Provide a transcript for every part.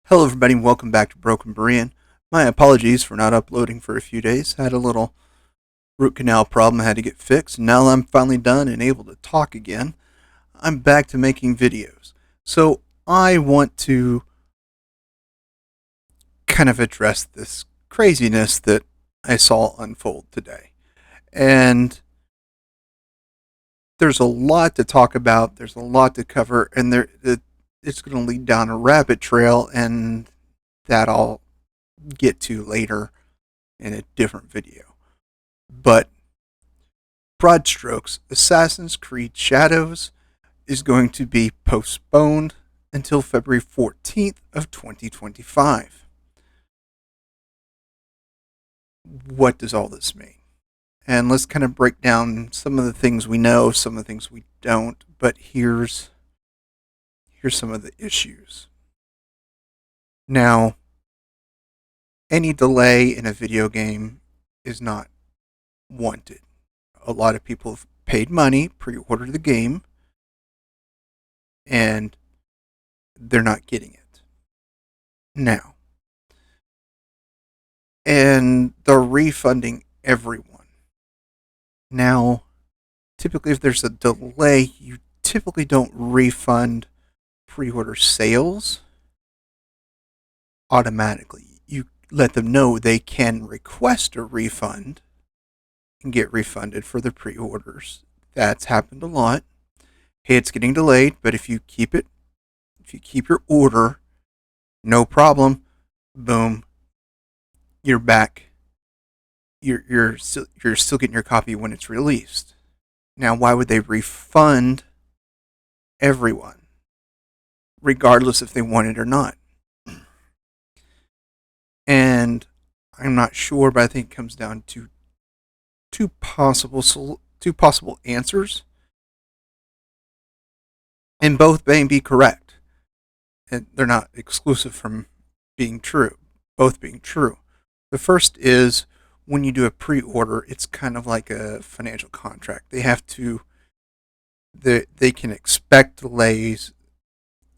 Hello everybody and welcome back to Broken Berean. My apologies for not uploading for a few days. I had a little root canal problem I had to get fixed. Now I'm finally done and able to talk again. I'm back to making videos. So I want to kind of address this craziness that I saw unfold today. And there's a lot to talk about, there's a lot to cover, and it's going to lead down a rabbit trail, and that I'll get to later in a different video. But broad strokes, Assassin's Creed Shadows is going to be postponed until February 14th of 2025. What does all this mean? And let's kind of break down some of the things we know, some of the things we don't, but here's some of the issues. Now, any delay in a video game is not wanted. A lot of people have paid money, pre-ordered the game, and they're not getting it now. And they're refunding everyone. Now, typically if there's a delay, you typically don't refund pre-order sales automatically. You let them know they can request a refund and get refunded for the pre-orders. That's happened a lot. Hey, it's getting delayed, but if you keep your order, no problem. Boom, you're back. You're still getting your copy when it's released. Now, why would they refund everyone, regardless if they want it or not? And I'm not sure, but I think it comes down to two possible answers, and both may be correct. And they're not exclusive from being true, both being true. The first is when you do a pre-order, it's kind of like a financial contract. They can expect delays.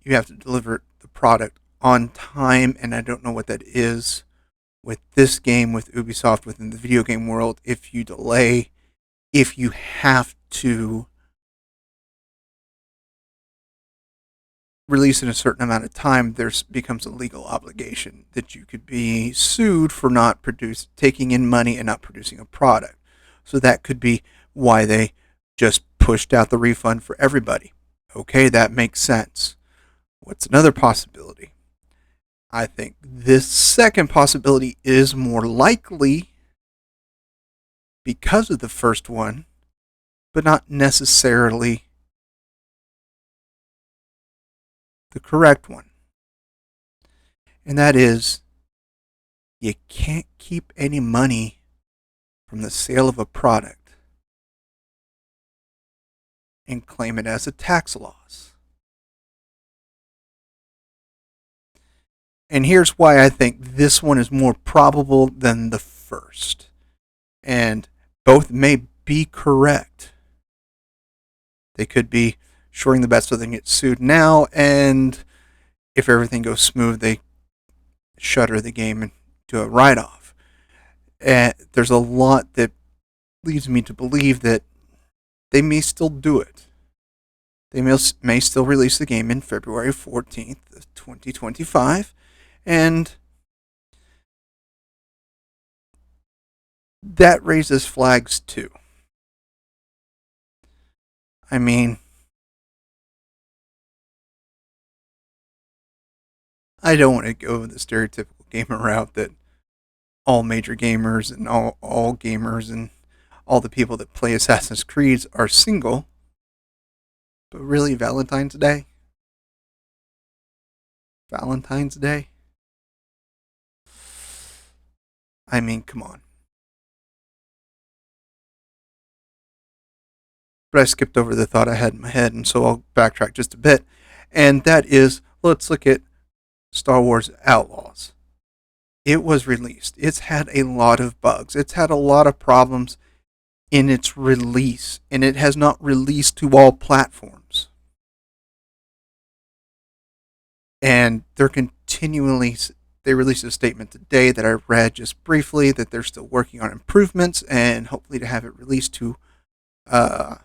You have to deliver the product on time, and I don't know what that is with this game, with Ubisoft, within the video game world. If you delay, if you have to release in a certain amount of time, there becomes a legal obligation that you could be sued for not taking in money and not producing a product. So that could be why they just pushed out the refund for everybody. Okay, that makes sense. What's another possibility? I think this second possibility is more likely because of the first one, but not necessarily the correct one. And that is, you can't keep any money from the sale of a product and claim it as a tax loss. And here's why I think this one is more probable than the first. And both may be correct. They could be shoring the bet so they can get sued now, and if everything goes smooth, they shutter the game and do a write-off. And there's a lot that leads me to believe that they may still do it. They may still release the game in February 14th, 2025, and that raises flags too. I mean, I don't want to go the stereotypical gamer route that all major gamers and all gamers and all the people that play Assassin's Creed are single. But really, Valentine's Day? Valentine's Day? I mean, come on. But I skipped over the thought I had in my head, and so I'll backtrack just a bit. And that is, let's look at Star Wars Outlaws. It was released. It's had a lot of bugs. It's had a lot of problems in its release, and it has not released to all platforms. And they're continuing continually, they released a statement today that I read just briefly that they're still working on improvements and hopefully to have it released to uh,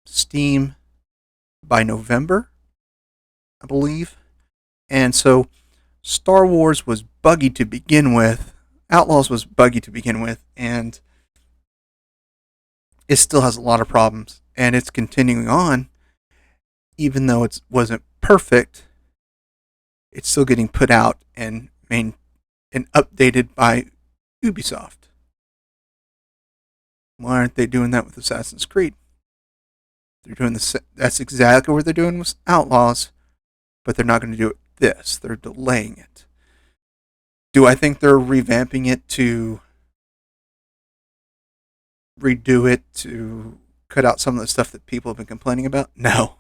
Steam by November, I believe. And so Star Wars was buggy to begin with. Outlaws was buggy to begin with, and it still has a lot of problems. And it's continuing on, even though it wasn't perfect. It's still getting put out and updated by Ubisoft. Why aren't they doing that with Assassin's Creed? They're doing that's exactly what they're doing with Outlaws, but they're not going to do it this. They're delaying it. Do I think they're revamping it to redo it to cut out some of the stuff that people have been complaining about? No.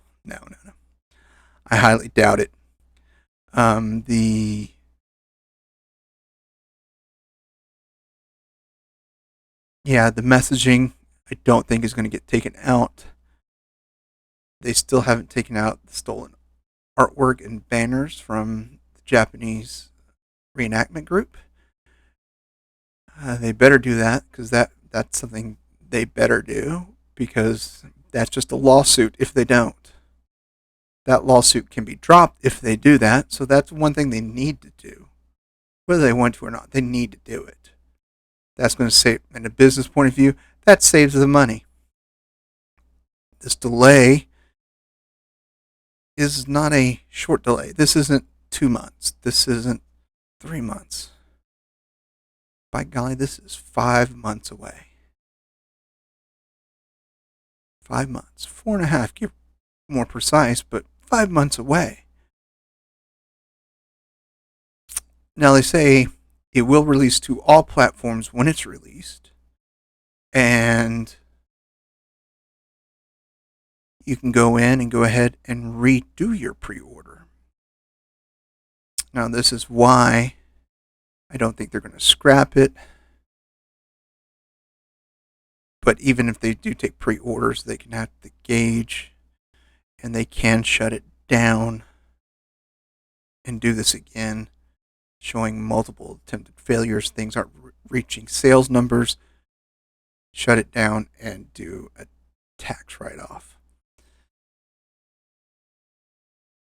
I highly doubt it. The messaging I don't think is going to get taken out. They still haven't taken out the stolen artwork and banners from the Japanese reenactment group. They better do that because that's something they better do because that's just a lawsuit if they don't. That lawsuit can be dropped if they do that, so that's one thing they need to do. Whether they want to or not, they need to do it. That's going to save, in a business point of view, that saves the money. This delay is not a short delay. This isn't 2 months. This isn't 3 months. By golly, this is 5 months away. 5 months. 4.5, get more precise, but 5 months away. Now they say it will release to all platforms when it's released. And you can go in and go ahead and redo your pre-order. Now this is why I don't think they're going to scrap it. But even if they do take pre-orders, they can have the gauge and they can shut it down and do this again, showing multiple attempted failures, things aren't reaching sales numbers, shut it down and do a tax write-off.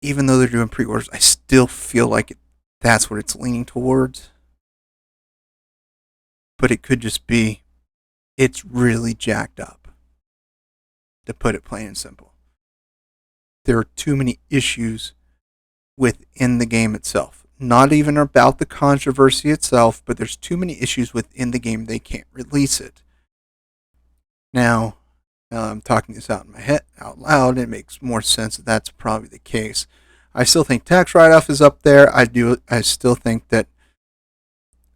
Even though they're doing pre-orders, I still feel like that's what it's leaning towards. But it could just be, it's really jacked up, to put it plain and simple. There are too many issues within the game itself. Not even about the controversy itself, but there's too many issues within the game, they can't release it. Now I'm talking this out in my head out loud, it makes more sense that that's probably the case. I still think tax write-off is up there. I still think that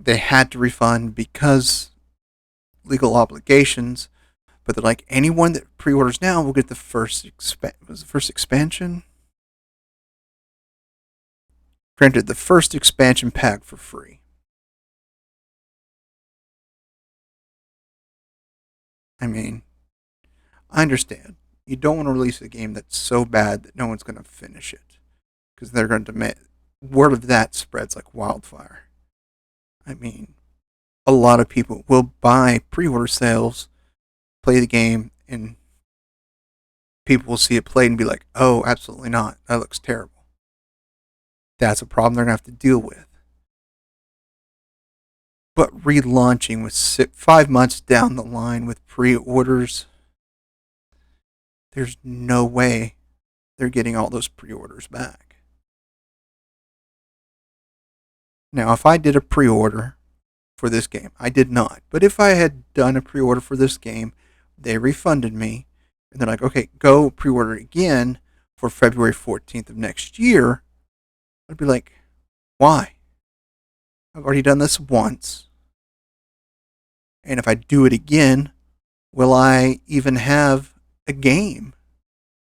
they had to refund because legal obligations, but they're like, anyone that pre-orders now will get the first expansion. Granted, the first expansion pack for free. I mean, I understand. You don't want to release a game that's so bad that no one's going to finish it. Because they're going to demand. Word of that spreads like wildfire. I mean, a lot of people will buy pre-order sales, play the game, and people will see it played and be like, oh, absolutely not. That looks terrible. That's a problem they're going to have to deal with. But relaunching with 5 months down the line with pre-orders, there's no way they're getting all those pre-orders back. Now, if I did a pre-order for this game, I did not, but if I had done a pre-order for this game, they refunded me, and they're like, okay, go pre-order again for February 14th of next year, I'd be like, why? I've already done this once. And if I do it again, will I even have a game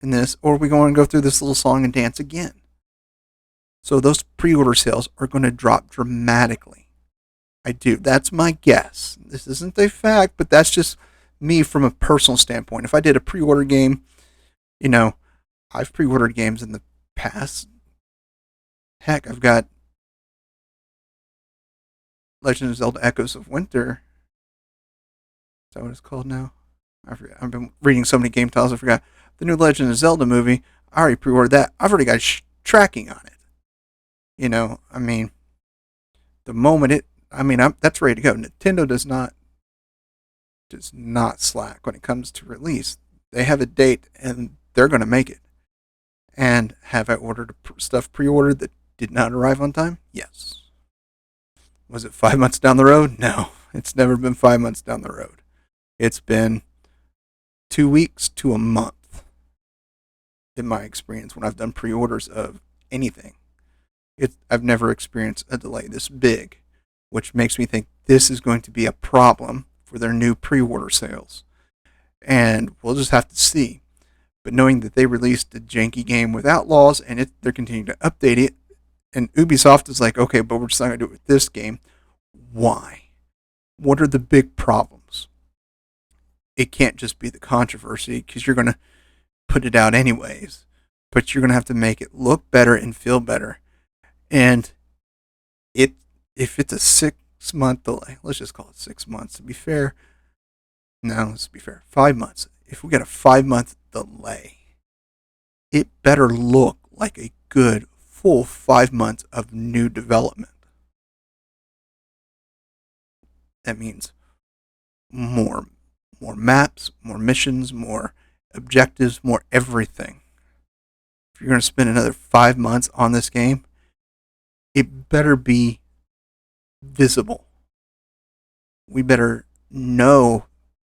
in this? Or are we going to go through this little song and dance again? So those pre-order sales are going to drop dramatically. I do. That's my guess. This isn't a fact, but that's just me from a personal standpoint. If I did a pre-order game, I've pre-ordered games in the past. Heck, I've got Legend of Zelda Echoes of Winter. Is that what it's called now? I forget. I've been reading so many game titles, I forgot. The new Legend of Zelda movie. I already pre-ordered that. I've already got tracking on it. I mean, the moment that's ready to go. Nintendo does not slack when it comes to release. They have a date and they're going to make it. And have I ordered stuff pre-ordered that did not arrive on time? Yes. Was it 5 months down the road? No, it's never been 5 months down the road. It's been 2 weeks to a month in my experience when I've done pre-orders of anything. I've never experienced a delay this big, which makes me think this is going to be a problem for their new pre-order sales. And we'll just have to see. But knowing that they released a janky game with Outlaws and they're continuing to update it, and Ubisoft is like, okay, but we're just not going to do it with this game. Why? What are the big problems? It can't just be the controversy because you're going to put it out anyways, but you're going to have to make it look better and feel better. And if it's a 6-month delay, let's just call it 6 months to be fair. No, let's be fair. 5 months. If we get a 5-month delay, it better look like a good full 5 months of new development. That means more maps, more missions, more objectives, more everything. If you're going to spend another 5 months on this game, it better be visible. We better know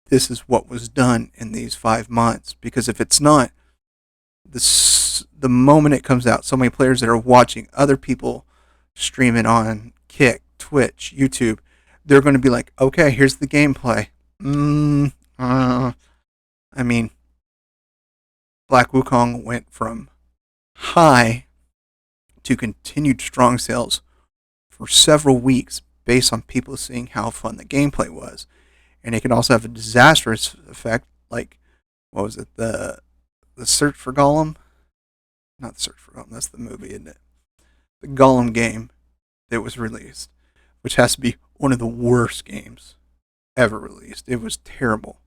this is what was done in these 5 months, because if it's not, the moment it comes out, so many players that are watching other people stream it on Kick, Twitch, YouTube, they're going to be like, okay, here's the gameplay. I mean, Black Wukong went from high to continued strong sales for several weeks based on people seeing how fun the gameplay was. And it can also have a disastrous effect, like, what was it, the Search for Gollum? Not the Search for Gollum, that's the movie, isn't it? The Gollum game that was released, which has to be one of the worst games ever released. It was terrible.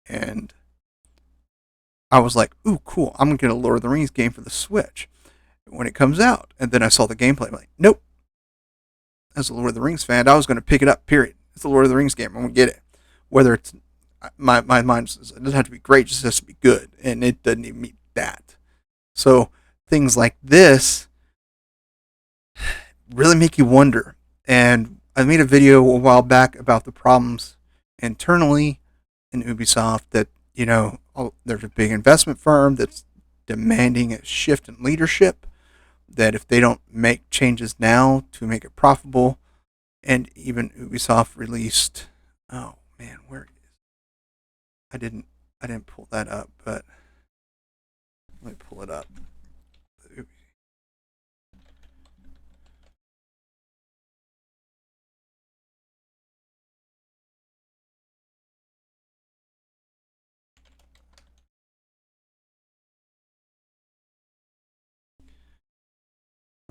And I was like, ooh, cool, I'm going to get a Lord of the Rings game for the Switch when it comes out. And then I saw the gameplay. I'm like, nope. As a Lord of the Rings fan, I was going to pick it up, period. It's a Lord of the Rings game. I'm going to get it. Whether it's, my mind says it doesn't have to be great, it just has to be good. And it doesn't even meet that. So things like this really make you wonder. And I made a video a while back about the problems internally in Ubisoft that, there's a big investment firm that's demanding a shift in leadership, that if they don't make changes now to make it profitable, and even Ubisoft released, oh man, where is it? I didn't pull that up, but let me pull it up.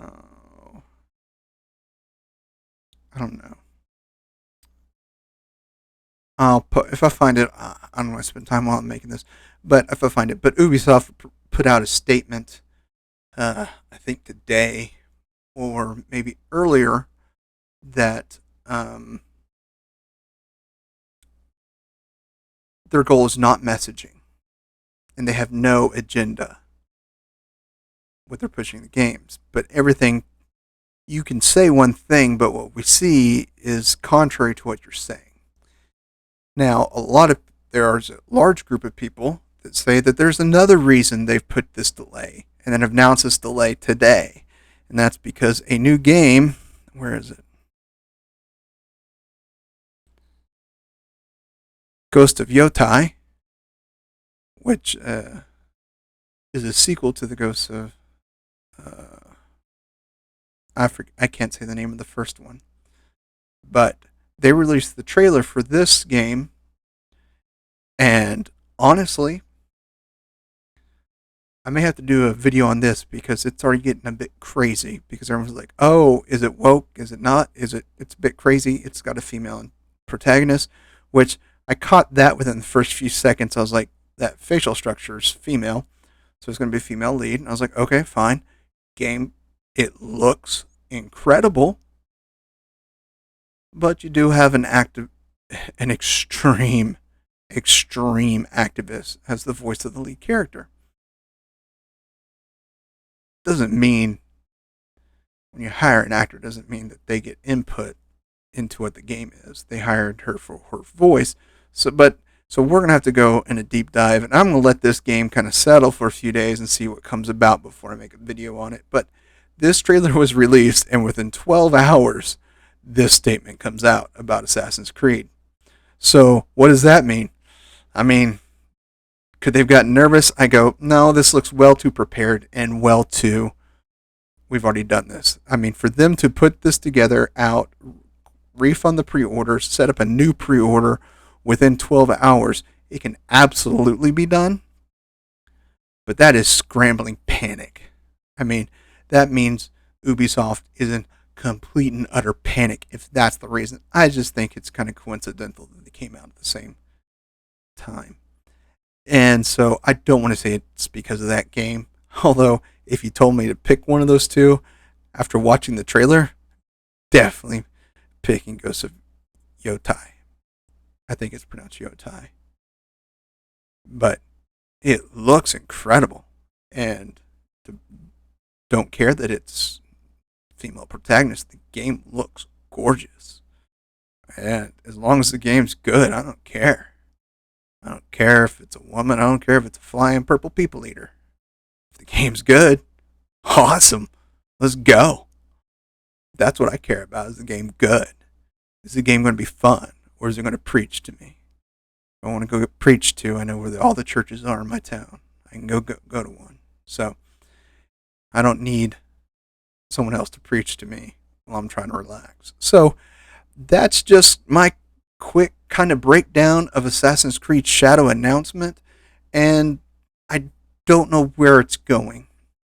Oh, I don't know. I'll put, if I find it. I don't want to spend time while I'm making this, but if I find it, but Ubisoft put out a statement. I think today or maybe earlier that their goal is not messaging, and they have no agenda with their pushing the games. But everything, you can say one thing, but what we see is contrary to what you're saying. Now, there's a large group of people that say that there's another reason they've put this delay and then announced this delay today, and that's because a new game, where is it? Ghost of Yotai, which is a sequel to the Ghost of I can't say the name of the first one, but they released the trailer for this game, and honestly, I may have to do a video on this because it's already getting a bit crazy. Because everyone's like, "Oh, is it woke? Is it not? Is it? It's a bit crazy. It's got a female protagonist," which I caught that within the first few seconds. I was like, "That facial structure is female, so it's going to be a female lead." And I was like, "Okay, fine." Game, it looks incredible, but you do have an extreme activist as the voice of the lead character. Doesn't mean when you hire an actor, doesn't mean that they get input into what the game is. They hired her for her voice. So we're gonna have to go in a deep dive, and I'm gonna let this game kind of settle for a few days and see what comes about before I make a video on it. But this trailer was released, and within 12 hours, this statement comes out about Assassin's Creed. So what does that mean? I mean, could they've gotten nervous? I go, no, this looks well too prepared and well too. We've already done this. I mean, for them to put this together, out, refund the pre-orders, set up a new pre-order within 12 hours, it can absolutely be done. But that is scrambling panic. I mean, that means Ubisoft is in complete and utter panic if that's the reason. I just think it's kind of coincidental that they came out at the same time. And so I don't want to say it's because of that game. Although, if you told me to pick one of those two after watching the trailer, definitely picking Ghost of Yotai. I think it's pronounced Yotai. But it looks incredible. And don't care that it's female protagonist. The game looks gorgeous. And as long as the game's good, I don't care. I don't care if it's a woman. I don't care if it's a flying purple people eater. If the game's good, awesome. Let's go. That's what I care about. Is the game good? Is the game going to be fun? Or is it going to preach to me? If I want to go get preached to, I know where all the churches are in my town. I can go to one. So I don't need someone else to preach to me while I'm trying to relax. So that's just my quick kind of breakdown of Assassin's Creed Shadow announcement. And I don't know where it's going.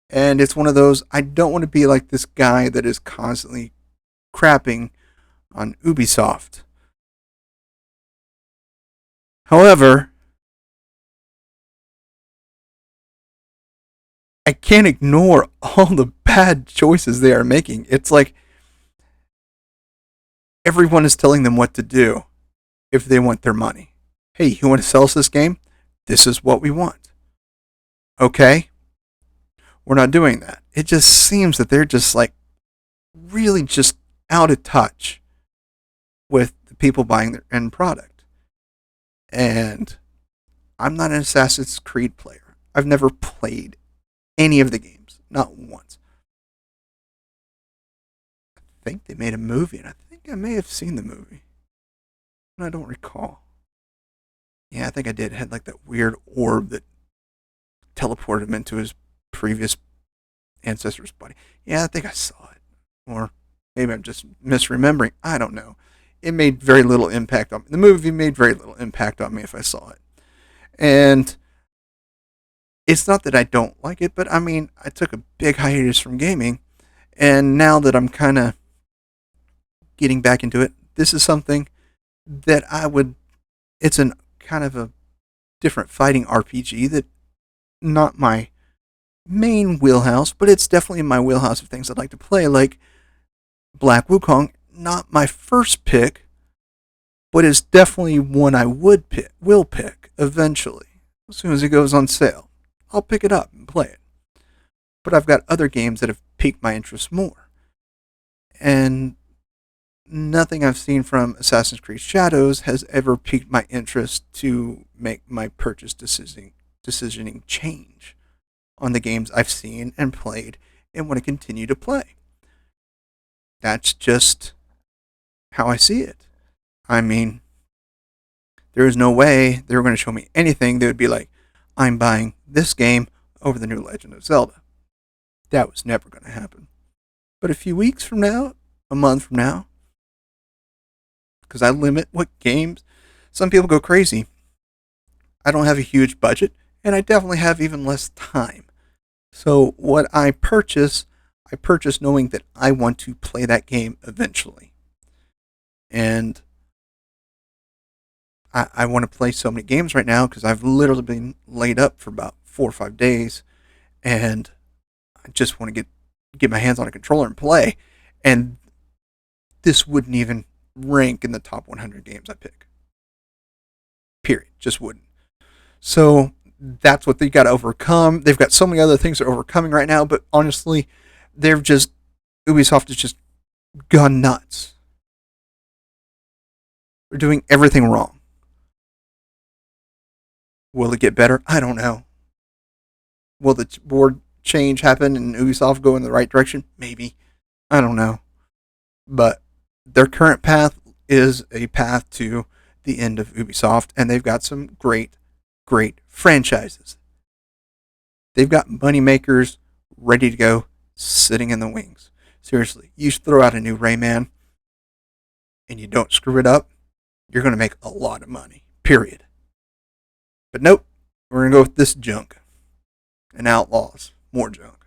And it's one of those, I don't want to be like this guy that is constantly crapping on Ubisoft. However, I can't ignore all the bad choices they are making. It's like everyone is telling them what to do if they want their money. Hey, you want to sell us this game? This is what we want. Okay? We're not doing that. It just seems that they're just like really just out of touch with the people buying their end product. And I'm not an Assassin's Creed player. I've never played any of the games, not once. I think they made a movie, and I think I may have seen the movie. And I don't recall. Yeah, I think I did. It had like that weird orb that teleported him into his previous ancestor's body. Yeah, I think I saw it. Or maybe I'm just misremembering. I don't know. It made very little impact on me. The movie made very little impact on me if I saw it. And it's not that I don't like it, but I mean, I took a big hiatus from gaming. And now that I'm kind of getting back into it, this is something that it's an kind of a different fighting RPG that not my main wheelhouse, but it's definitely in my wheelhouse of things I'd like to play, like Black Wukong. Not my first pick, but it's definitely one I will pick eventually. As soon as it goes on sale, I'll pick it up and play it. But I've got other games that have piqued my interest more. And nothing I've seen from Assassin's Creed Shadows has ever piqued my interest to make my purchase decisioning change on the games I've seen and played and want to continue to play. That's just how I see it. I mean, there is no way they were going to show me anything that would be like, I'm buying this game over the new Legend of Zelda. That was never going to happen. But a few weeks from now, a month from now, because I limit what games, some people go crazy. I don't have a huge budget, and I definitely have even less time. So what I purchase knowing that I want to play that game eventually. And I want to play so many games right now because I've literally been laid up for about 4 or 5 days, and I just want to get my hands on a controller and play. And this wouldn't even rank in the top 100 games I pick. Period. Just wouldn't. So that's what they got to overcome. They've got so many other things they're overcoming right now, but honestly, they've just Ubisoft has just gone nuts. They're doing everything wrong. Will it get better? I don't know. Will the board change happen and Ubisoft go in the right direction? Maybe. I don't know. But their current path is a path to the end of Ubisoft, and they've got some great, great franchises. They've got money makers ready to go, sitting in the wings. Seriously, you throw out a new Rayman and you don't screw it up, you're going to make a lot of money. Period. But nope, we're going to go with this junk and Outlaws. More junk.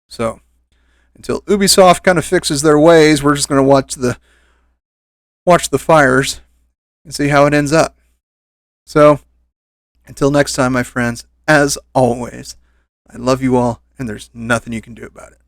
So, until Ubisoft kind of fixes their ways, we're just going to watch the fires and see how it ends up. So, until next time, my friends, as always, I love you all, and there's nothing you can do about it.